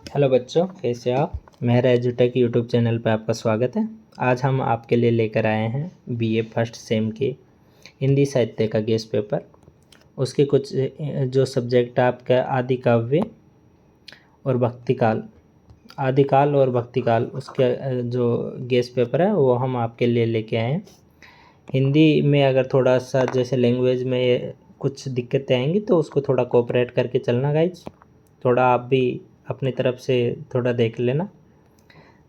Hello बच्चों, कैसे आप। मेहरा एजुटेक यूट्यूब चैनल पर आपका स्वागत है। आज हम आपके लिए लेकर आए हैं बीए फर्स्ट सेम के हिंदी साहित्य का गेस्ट पेपर। उसके कुछ जो सब्जेक्ट आपका आदि काव्य और भक्तिकाल, आदिकाल और भक्तिकाल, उसके जो गेस्ट पेपर है वो हम आपके लिए लेके आए हैं। हिंदी में अगर थोड़ा सा जैसे लैंग्वेज में कुछ दिक्कतें आएंगी तो उसको थोड़ा कोऑपरेट करके चलना गाइज। थोड़ा आप भी अपनी तरफ से थोड़ा देख लेना।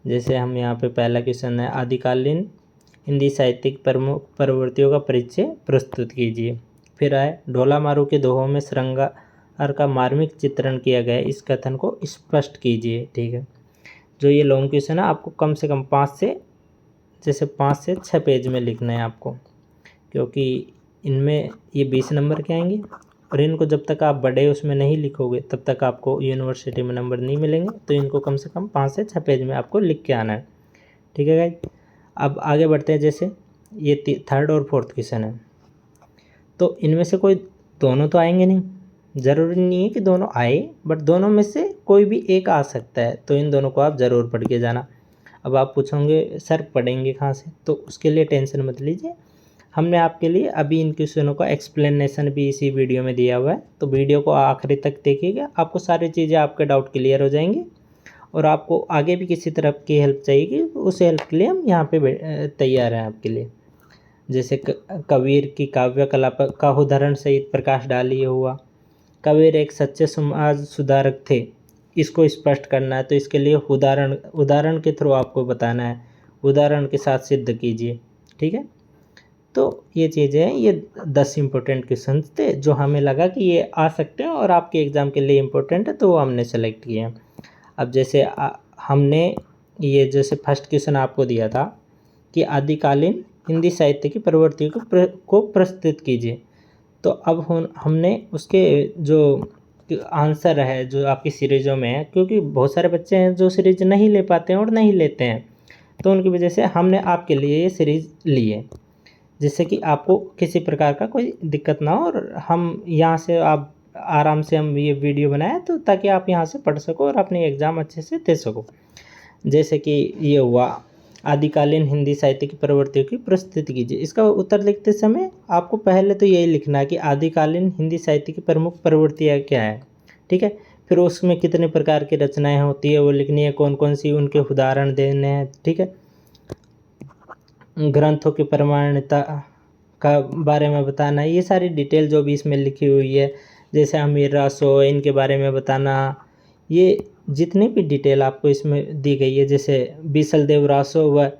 जैसे हम यहाँ पे पहला क्वेश्चन है, आदिकालीन हिंदी साहित्यिक प्रमुख प्रवृत्तियों का परिचय प्रस्तुत कीजिए। फिर आए, ढोला मारू के दोहों में श्रृंगार का मार्मिक चित्रण किया गया, इस कथन को स्पष्ट कीजिए। ठीक है, जो ये लॉन्ग क्वेश्चन है आपको कम से कम 5 से 6 पेज में लिखना है आपको, क्योंकि इनमें ये 20 नंबर के आएंगे और इनको जब तक आप बड़े उसमें नहीं लिखोगे तब तक आपको यूनिवर्सिटी में नंबर नहीं मिलेंगे। तो इनको कम से कम 5 से 6 पेज में आपको लिख के आना है। ठीक है गाइज, अब आगे बढ़ते हैं। जैसे ये थर्ड और फोर्थ क्वेश्चन है, तो इनमें से कोई दोनों तो आएंगे नहीं, ज़रूरी नहीं है कि दोनों आए, बट दोनों में से कोई भी एक आ सकता है, तो इन दोनों को आप ज़रूर पढ़ के जाना। अब आप पूछोगे सर पढ़ेंगे कहाँ से, तो उसके लिए टेंशन मत लीजिए। हमने आपके लिए अभी इन क्वेश्चनों का एक्सप्लेनेशन भी इसी वीडियो में दिया हुआ है, तो वीडियो को आखिरी तक देखिएगा, आपको सारी चीज़ें, आपके डाउट क्लियर हो जाएंगी। और आपको आगे भी किसी तरफ की हेल्प चाहिए, उस हेल्प के लिए हम यहाँ पे तैयार हैं आपके लिए। जैसे कबीर की काव्य कला का उदाहरण सहित प्रकाश डालिए हुआ। कबीर एक सच्चे समाज सुधारक थे, इसको स्पष्ट करना है, तो इसके लिए उदाहरण के थ्रू आपको बताना है, उदाहरण के साथ सिद्ध कीजिए। ठीक है, तो ये चीज़ें हैं, ये 10 इम्पोर्टेंट क्वेश्चन थे जो हमें लगा कि ये आ सकते हैं और आपके एग्ज़ाम के लिए इम्पोर्टेंट है, तो वो हमने सेलेक्ट किए हैं। अब जैसे हमने ये जैसे फर्स्ट क्वेश्चन आपको दिया था कि आदिकालीन हिंदी साहित्य की प्रवृत्तियों को प्रस्तुत कीजिए, तो अब हमने उसके जो आंसर है जो आपकी सीरीज़ों में है, क्योंकि बहुत सारे बच्चे हैं जो सीरीज नहीं ले पाते हैं और नहीं लेते हैं, तो उनकी वजह से हमने आपके लिए ये सीरीज़ ली है, जिससे कि आपको किसी प्रकार का कोई दिक्कत ना हो। और हम यहाँ से आप आराम से हम ये वीडियो बनाए तो ताकि आप यहाँ से पढ़ सको और अपनी एग्ज़ाम अच्छे से दे सको। जैसे कि ये हुआ, आदिकालीन हिंदी साहित्य की प्रवृत्तियों की प्रस्तुति कीजिए। इसका उत्तर लिखते समय आपको पहले तो यही लिखना है कि आदिकालीन हिंदी साहित्य की प्रमुख प्रवृत्तियाँ क्या है। ठीक है, फिर उसमें कितने प्रकार की रचनाएँ होती है वो लिखनी है, कौन कौन सी उनके उदाहरण देने हैं। ठीक है, ग्रंथों की प्रमाणिकता का बारे में बताना, ये सारी डिटेल जो भी इसमें लिखी हुई है, जैसे अमीर रासो इनके बारे में बताना, ये जितनी भी डिटेल आपको इसमें दी गई है, जैसे बीसल देव रासो व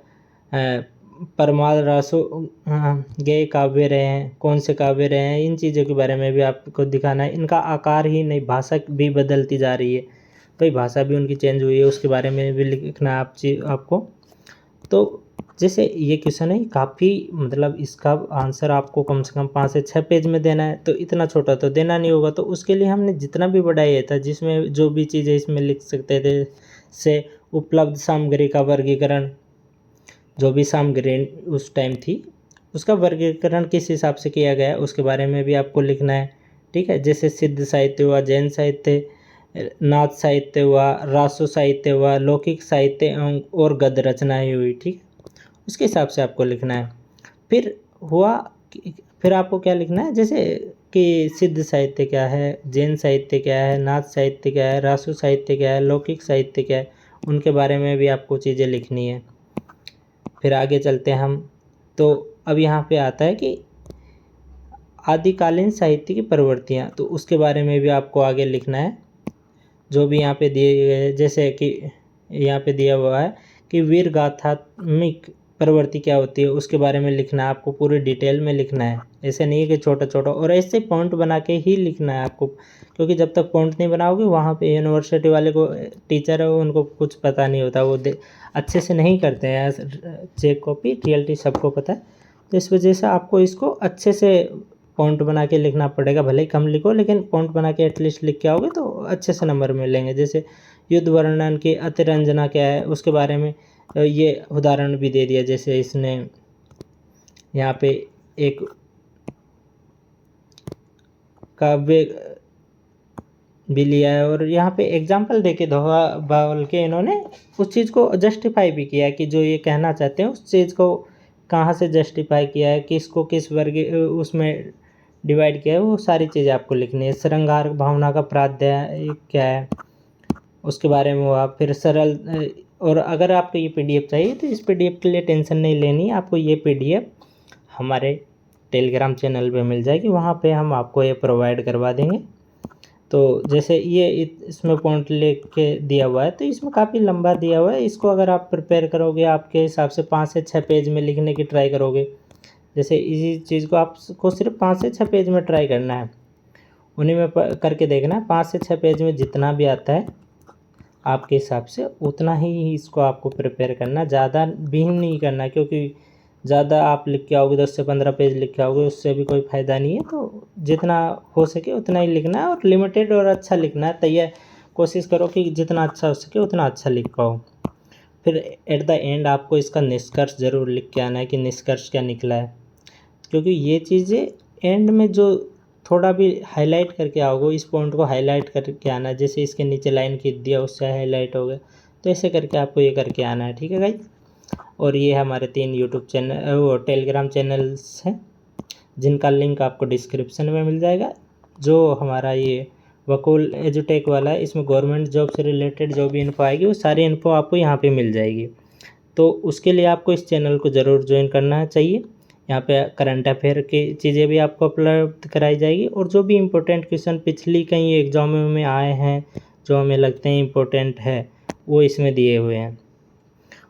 परमाल रासो गए काव्य रहे हैं, कौन से काव्य रहे हैं, इन चीज़ों के बारे में भी आपको दिखाना है। इनका आकार ही नहीं, भाषा भी बदलती जा रही है, भाई भाषा भी उनकी चेंज हुई है, उसके बारे में भी लिखना है आपको। तो जैसे ये क्वेश्चन है काफ़ी, मतलब इसका आंसर आपको कम से कम 5 से 6 पेज में देना है, तो इतना छोटा तो देना नहीं होगा, तो उसके लिए हमने जितना भी बढ़ाया था, जिसमें जो भी चीज़ें इसमें लिख सकते थे, से उपलब्ध सामग्री का वर्गीकरण, जो भी सामग्री उस टाइम थी उसका वर्गीकरण किस हिसाब से किया गया उसके बारे में भी आपको लिखना है। ठीक है, जैसे सिद्ध साहित्य हुआ, जैन साहित्य, नाथ साहित्य हुआ, रासो साहित्य हुआ, लौकिक साहित्य और गद्य रचनाएँ हुई। ठीक है, उसके हिसाब से आपको लिखना है। फिर हुआ फिर आपको क्या लिखना है, जैसे कि सिद्ध साहित्य क्या है, जैन साहित्य क्या है, नाथ साहित्य क्या है, रासो साहित्य क्या है, लौकिक साहित्य क्या है, उनके बारे में भी आपको चीज़ें लिखनी है। फिर आगे चलते हैं हम, तो अब यहाँ पे आता है कि आदिकालीन साहित्य की प्रवृत्तियाँ, तो उसके बारे में भी आपको आगे लिखना है, जो भी यहाँ पे दिए गए। जैसे कि यहाँ पे दिया हुआ है कि वीर गाथात्मिक प्रवृत्ति क्या होती है, उसके बारे में लिखना है आपको, पूरी डिटेल में लिखना है। ऐसे नहीं है कि छोटा छोटा, और ऐसे पॉइंट बना के ही लिखना है आपको, क्योंकि जब तक पॉइंट नहीं बनाओगे वहाँ पे यूनिवर्सिटी वाले को, टीचर है उनको कुछ पता नहीं होता, वो अच्छे से नहीं करते हैं चेक कॉपी, टीएलटी सबको पता है। तो इस वजह से आपको इसको अच्छे से पॉइंट बना के लिखना पड़ेगा, भले ही कम लिखो लेकिन पॉइंट बना के एटलीस्ट लिख के आओगे तो अच्छे से नंबर मिलेंगे। जैसे युद्ध वर्णन की अतिरंजना क्या है उसके बारे में ये उदाहरण भी दे दिया। जैसे इसने यहाँ पे एक काव्य भी लिया है और यहाँ पे एग्जाम्पल देके धोखा बोल के इन्होंने उस चीज़ को जस्टिफाई भी किया है कि जो ये कहना चाहते हैं उस चीज़ को कहाँ से जस्टिफाई किया है, किसको किस वर्ग उसमें डिवाइड किया है, वो सारी चीज़ें आपको लिखनी है। श्रृंगार भावना का प्राध्याय क्या है उसके बारे में हुआ, फिर सरल। और अगर आपको ये पीडीएफ चाहिए तो इस पीडीएफ के लिए टेंशन नहीं लेनी है, आपको ये पीडीएफ हमारे टेलीग्राम चैनल पे मिल जाएगी, वहाँ पे हम आपको ये प्रोवाइड करवा देंगे। तो जैसे ये इसमें पॉइंट लिख के दिया हुआ है, तो इसमें काफ़ी लंबा दिया हुआ है। इसको अगर आप प्रिपेयर करोगे आपके हिसाब से 5 से 6 पेज में लिखने की ट्राई करोगे, जैसे इसी चीज़ को आपको सिर्फ 5 से 6 पेज में ट्राई करना है, उन्हीं में करके देखना है। 5 से 6 पेज में जितना भी आता है आपके हिसाब से उतना ही इसको आपको प्रिपेयर करना, ज़्यादा भी नहीं करना, क्योंकि ज़्यादा आप लिख के आओगे 10 से 15 पेज लिख के आओगे उससे भी कोई फ़ायदा नहीं है। तो जितना हो सके उतना ही लिखना है और लिमिटेड और अच्छा लिखना है। तैयार कोशिश करो कि जितना अच्छा हो सके उतना अच्छा लिख पाओ। फिर एट द एंड आपको इसका निष्कर्ष ज़रूर लिख के आना है कि निष्कर्ष क्या निकला है, क्योंकि ये चीज़ें एंड में जो थोड़ा भी हाईलाइट करके आओगे, इस पॉइंट को हाईलाइट करके आना, जैसे इसके नीचे लाइन खींच दिया उससे हाईलाइट हो गया, तो ऐसे करके आपको ये करके आना है। ठीक है गाइस। और ये हमारे 3 यूट्यूब चैनल वो टेलीग्राम चैनल्स हैं जिनका लिंक आपको डिस्क्रिप्शन में मिल जाएगा। जो हमारा ये वकूल एजुटेक वाला है, इसमें गवर्नमेंट जॉब से रिलेटेड जो भी इन्फो आएगी वो सारी इन्फो आपको यहाँ पे मिल जाएगी। तो उसके लिए आपको इस चैनल को ज़रूर ज्वाइन करना चाहिए। यहाँ पे करंट अफेयर की चीज़ें भी आपको उपलब्ध कराई जाएगी और जो भी इम्पोर्टेंट क्वेश्चन पिछली कई एग्जामों में आए हैं जो हमें लगते हैं इम्पोर्टेंट है वो इसमें दिए हुए हैं।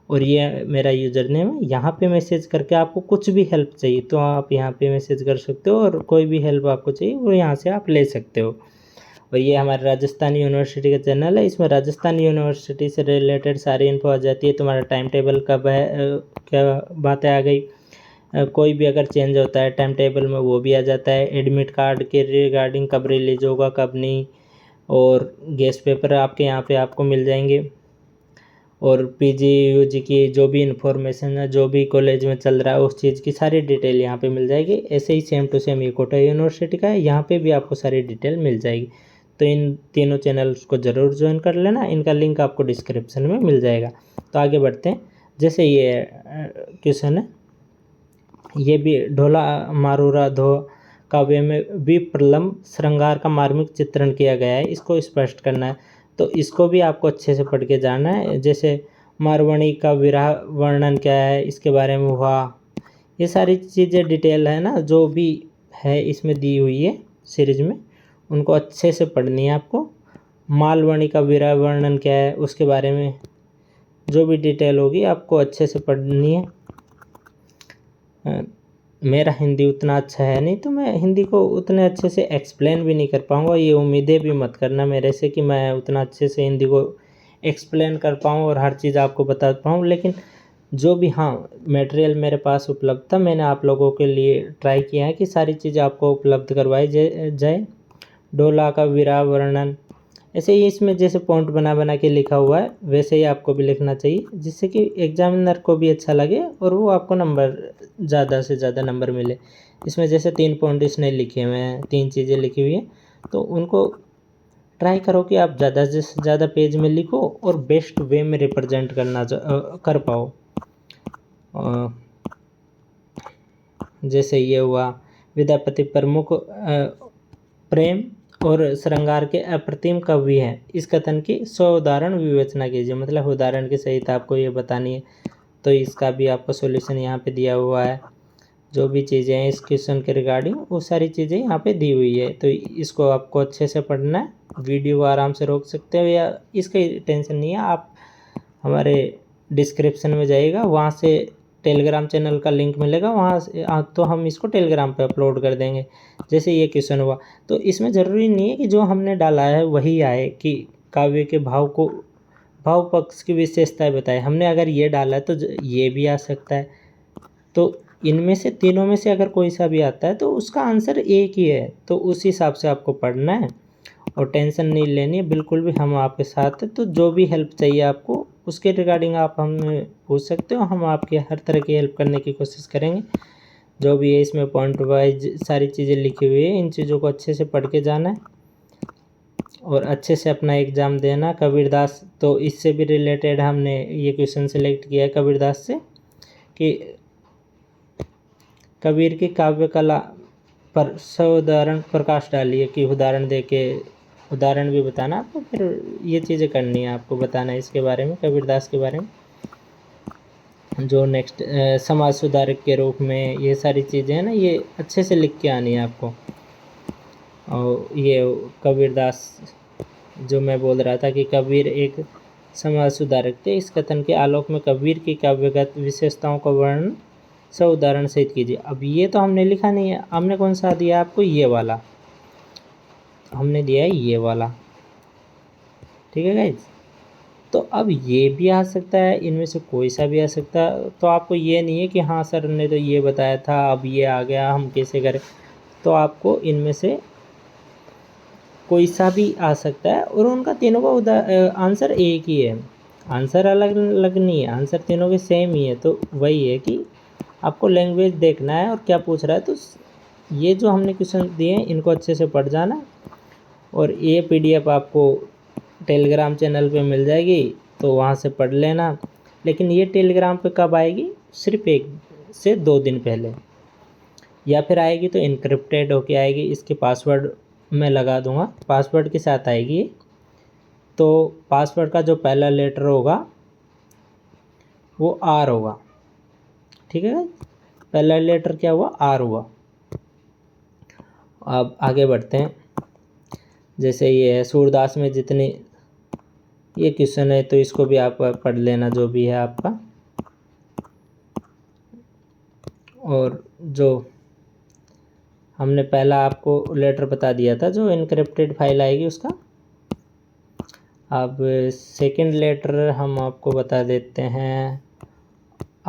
और ये मेरा यूज़र नेम है, यहाँ पे मैसेज करके आपको कुछ भी हेल्प चाहिए तो आप यहाँ पे मैसेज कर सकते हो, और कोई भी हेल्प आपको चाहिए वो यहाँ से आप ले सकते हो। और ये हमारे राजस्थान यूनिवर्सिटी का चैनल है, इसमें राजस्थान यूनिवर्सिटी से रिलेटेड सारी इन्फो आ जाती है। तुम्हारा टाइम टेबल कब है, क्या बातें आ गई, कोई भी अगर चेंज होता है टाइम टेबल में वो भी आ जाता है। एडमिट कार्ड के रिगार्डिंग कब रिलीज होगा कब नहीं, और गेस्ट पेपर आपके यहाँ पे आपको मिल जाएंगे। और पीजी यूजी की जो भी इन्फॉर्मेशन है, जो भी कॉलेज में चल रहा है उस चीज़ की सारी डिटेल यहाँ पे मिल जाएगी। ऐसे ही सेम टू सेम ये कोटा यूनिवर्सिटी का है, यहाँ पे भी आपको सारी डिटेल मिल जाएगी। तो इन तीनों चैनल्स को ज़रूर ज्वाइन कर लेना, इनका लिंक आपको डिस्क्रिप्शन में मिल जाएगा। तो आगे बढ़ते हैं। जैसे ये क्वेश्चन है, ये भी ढोला मारूरा धो काव्य में विप्रलम्ब श्रृंगार का मार्मिक चित्रण किया गया है, इसको स्पष्ट करना है। तो इसको भी आपको अच्छे से पढ़ के जाना है। जैसे मारवाणी का विरह वर्णन क्या है इसके बारे में हुआ, ये सारी चीज़ें डिटेल है ना जो भी है इसमें दी हुई है सीरीज में, उनको अच्छे से पढ़नी है आपको। मालवणी का विरह वर्णन क्या है उसके बारे में जो भी डिटेल होगी आपको अच्छे से पढ़नी है। मेरा हिंदी उतना अच्छा है नहीं तो मैं हिंदी को उतने अच्छे से एक्सप्लेन भी नहीं कर पाऊँगा, ये उम्मीदें भी मत करना मेरे से कि मैं उतना अच्छे से हिंदी को एक्सप्लेन कर पाऊँ और हर चीज़ आपको बता पाऊँ। लेकिन जो भी हाँ मटेरियल मेरे पास उपलब्ध था मैंने आप लोगों के लिए ट्राई किया है कि सारी चीज़ें आपको उपलब्ध करवाई जाए। डोला का विरह वर्णन, ऐसे ही इसमें जैसे पॉइंट बना बना के लिखा हुआ है वैसे ही आपको भी लिखना चाहिए, जिससे कि एग्जामिनर को भी अच्छा लगे और वो आपको नंबर ज़्यादा से ज़्यादा नंबर मिले। इसमें जैसे 3 पॉइंट इसने लिखे हुए हैं, 3 चीज़ें लिखी हुई हैं, तो उनको ट्राई करो कि आप ज़्यादा से ज़्यादा पेज में लिखो और बेस्ट वे में रिप्रेजेंट कर पाओ। जैसे ये हुआ विद्यापति प्रमुख प्रेम और श्रृंगार के अप्रतिम कवि हैं, इस कथन की 100 उदाहरण विवेचना कीजिए, मतलब उदाहरण की सहित आपको ये बतानी है। तो इसका भी आपको सॉल्यूशन यहाँ पे दिया हुआ है, जो भी चीज़ें हैं इस क्वेश्चन के रिगार्डिंग वो सारी चीज़ें यहाँ पे दी हुई है। तो इसको आपको अच्छे से पढ़ना है, वीडियो को आराम से रोक सकते हो या इसका टेंशन नहीं है, आप हमारे डिस्क्रिप्शन में जाइएगा वहाँ से टेलीग्राम चैनल का लिंक मिलेगा, वहाँ से तो हम इसको टेलीग्राम पे अपलोड कर देंगे। जैसे ये क्वेश्चन हुआ तो इसमें ज़रूरी नहीं है कि जो हमने डाला है वही आए, कि काव्य के भाव पक्ष की विशेषताएं बताए हमने, अगर ये डाला है तो ये भी आ सकता है। तो इनमें से तीनों में से अगर कोई सा भी आता है तो उसका आंसर एक ही है, तो उस हिसाब से आपको पढ़ना है और टेंशन नहीं लेनी है बिल्कुल भी, हम आपके साथ हैं। तो जो भी हेल्प चाहिए आपको उसके रिगार्डिंग आप हमें पूछ सकते हो, हम आपकी हर तरह की हेल्प करने की कोशिश करेंगे। जो भी है इसमें पॉइंट वाइज सारी चीज़ें लिखी हुई है, इन चीज़ों को अच्छे से पढ़ के जाना है। और अच्छे से अपना एग्ज़ाम देना। कबीरदास, तो इससे भी रिलेटेड हमने ये क्वेश्चन सेलेक्ट किया है कबीरदास से कि कबीर की काव्य कला पर उदाहरण प्रकाश डालिए, कि उदाहरण दे के उदाहरण भी बताना आपको, फिर ये चीज़ें करनी है आपको, बताना है इसके बारे में, कबीरदास के बारे में। जो नेक्स्ट समाज सुधारक के रूप में, ये सारी चीज़ें हैं ना, ये अच्छे से लिख के आनी है आपको। और ये कबीरदास जो मैं बोल रहा था कि कबीर एक समाज सुधारक थे, इस कथन के आलोक में कबीर की काव्यगत विशेषताओं का वर्णन उदाहरण सहित कीजिए। अब ये तो हमने लिखा नहीं है, हमने कौन सा दिया आपको, ये वाला हमने दिया है, ये वाला, ठीक है गाइज। तो अब ये भी आ सकता है, इनमें से कोई सा भी आ सकता है। तो आपको ये नहीं है कि हाँ सर ने तो ये बताया था अब ये आ गया, हम कैसे करें। तो आपको इनमें से कोई सा भी आ सकता है, और उनका तीनों का आंसर एक ही है, आंसर अलग अलग नहीं है, आंसर तीनों के सेम ही है। तो वही है कि आपको लैंग्वेज देखना है और क्या पूछ रहा है। तो ये जो हमने क्वेश्चन दिए हैं इनको अच्छे से पढ़ जाना, और ये PDF आपको टेलीग्राम चैनल पे मिल जाएगी, तो वहाँ से पढ़ लेना। लेकिन ये टेलीग्राम पे कब आएगी, सिर्फ 1 से 2 दिन पहले, या फिर आएगी तो इनक्रिप्टेड होके आएगी। इसके पासवर्ड मैं लगा दूंगा, पासवर्ड के साथ आएगी। तो पासवर्ड का जो पहला लेटर होगा वो R होगा, ठीक है। पहला लेटर क्या हुआ, R हुआ। अब आगे बढ़ते हैं। जैसे ये है सूरदास में जितनी, ये क्वेश्चन है तो इसको भी आप पढ़ लेना जो भी है आपका। और जो हमने पहला आपको लेटर बता दिया था, जो इनक्रिप्टेड फाइल आएगी उसका। अब सेकंड लेटर हम आपको बता देते हैं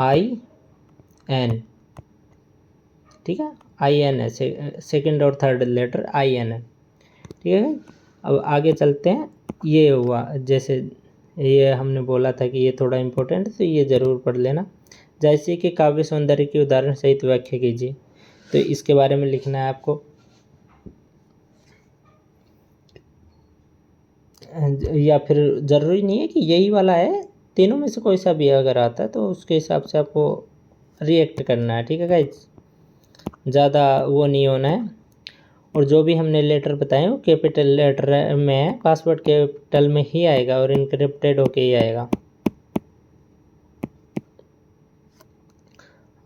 IN, ठीक है, IN है सेकंड और थर्ड लेटर IN है, ठीक है। अब आगे चलते हैं। ये हुआ, जैसे ये हमने बोला था कि ये थोड़ा इम्पोर्टेंट है, तो ये ज़रूर पढ़ लेना। जैसे कि काव्य सौंदर्य की उदाहरण सहित व्याख्या कीजिए, तो इसके बारे में लिखना है आपको। या फिर ज़रूरी नहीं है कि यही वाला है, तीनों में से कोई सा भी अगर आता है तो उसके हिसाब से आपको रिएक्ट करना है, ठीक है गाइज। ज़्यादा वो नहीं होना है। और जो भी हमने लेटर बताए वो कैपिटल लेटर में है, पासवर्ड कैपिटल में ही आएगा और इनक्रिप्टेड होके ही आएगा।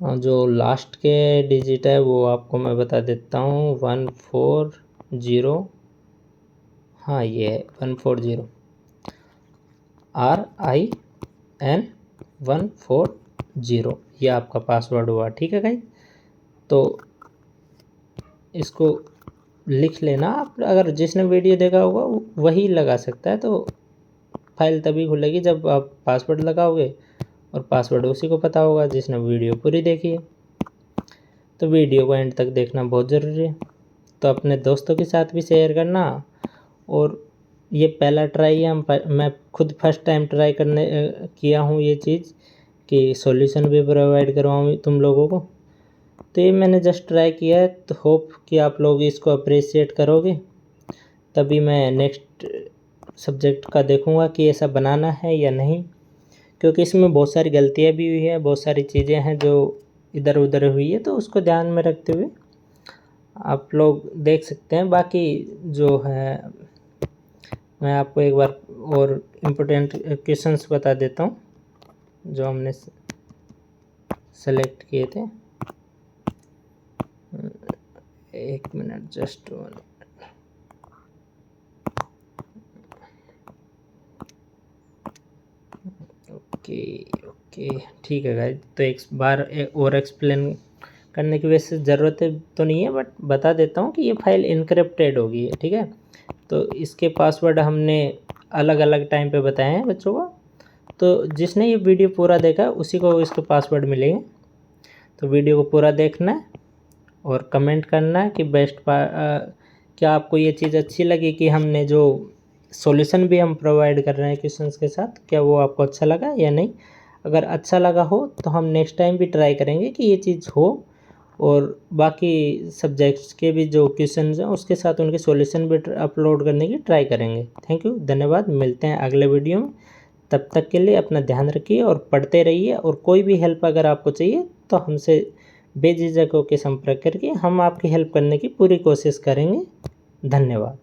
जो लास्ट के डिजिट है वो आपको मैं बता देता हूँ, 140, हाँ ये है 140, RIN 140, ये आपका पासवर्ड हुआ, ठीक है गाइस। तो इसको लिख लेना आप, अगर जिसने वीडियो देखा होगा वही लगा सकता है। तो फाइल तभी खुलेगी जब आप पासवर्ड लगाओगे, और पासवर्ड उसी को पता होगा जिसने वीडियो पूरी देखी है। तो वीडियो को एंड तक देखना बहुत ज़रूरी है। तो अपने दोस्तों के साथ भी शेयर करना। और ये पहला ट्राई है, मैं खुद फर्स्ट टाइम ट्राई किया हूँ ये चीज़, कि सॉल्यूशन भी प्रोवाइड करवाऊँ तुम लोगों को। तो ये मैंने जस्ट ट्राई किया है, तो होप कि आप लोग इसको अप्रिशिएट करोगे। तभी मैं नेक्स्ट सब्जेक्ट का देखूँगा कि ऐसा बनाना है या नहीं, क्योंकि इसमें बहुत सारी गलतियाँ भी हुई है, बहुत सारी चीज़ें हैं जो इधर उधर हुई है, तो उसको ध्यान में रखते हुए आप लोग देख सकते हैं। बाकी जो है मैं आपको एक बार और इम्पोर्टेंट क्वेश्चंस बता देता हूँ जो हमने सेलेक्ट किए थे। एक मिनट, जस्ट वन। ओके ठीक है गाइस। तो एक बार और एक्सप्लेन करने की वैसे ज़रूरत तो नहीं है, बट बता देता हूँ कि ये फाइल इनक्रिप्टेड होगी, ठीक है। तो इसके पासवर्ड हमने अलग अलग टाइम पे बताए हैं बच्चों को। तो जिसने ये वीडियो पूरा देखा उसी को इसके पासवर्ड मिलेंगे। तो वीडियो को पूरा देखना है और कमेंट करना है कि क्या आपको ये चीज़ अच्छी लगी, कि हमने जो सॉल्यूशन भी हम प्रोवाइड कर रहे हैं क्वेश्चंस के साथ, क्या वो आपको अच्छा लगा या नहीं। अगर अच्छा लगा हो तो हम नेक्स्ट टाइम भी ट्राई करेंगे कि ये चीज़ हो, और बाकी सब्जेक्ट्स के भी जो क्वेश्चंस हैं उसके साथ उनके सॉल्यूशन भी अपलोड करने की ट्राई करेंगे। थैंक यू, धन्यवाद। मिलते हैं अगले वीडियो में। तब तक के लिए अपना ध्यान रखिए और पढ़ते रहिए, और कोई भी हेल्प अगर आपको चाहिए तो हमसे बेझिझक होकर संपर्क करके हम आपकी हेल्प करने की पूरी कोशिश करेंगे। धन्यवाद।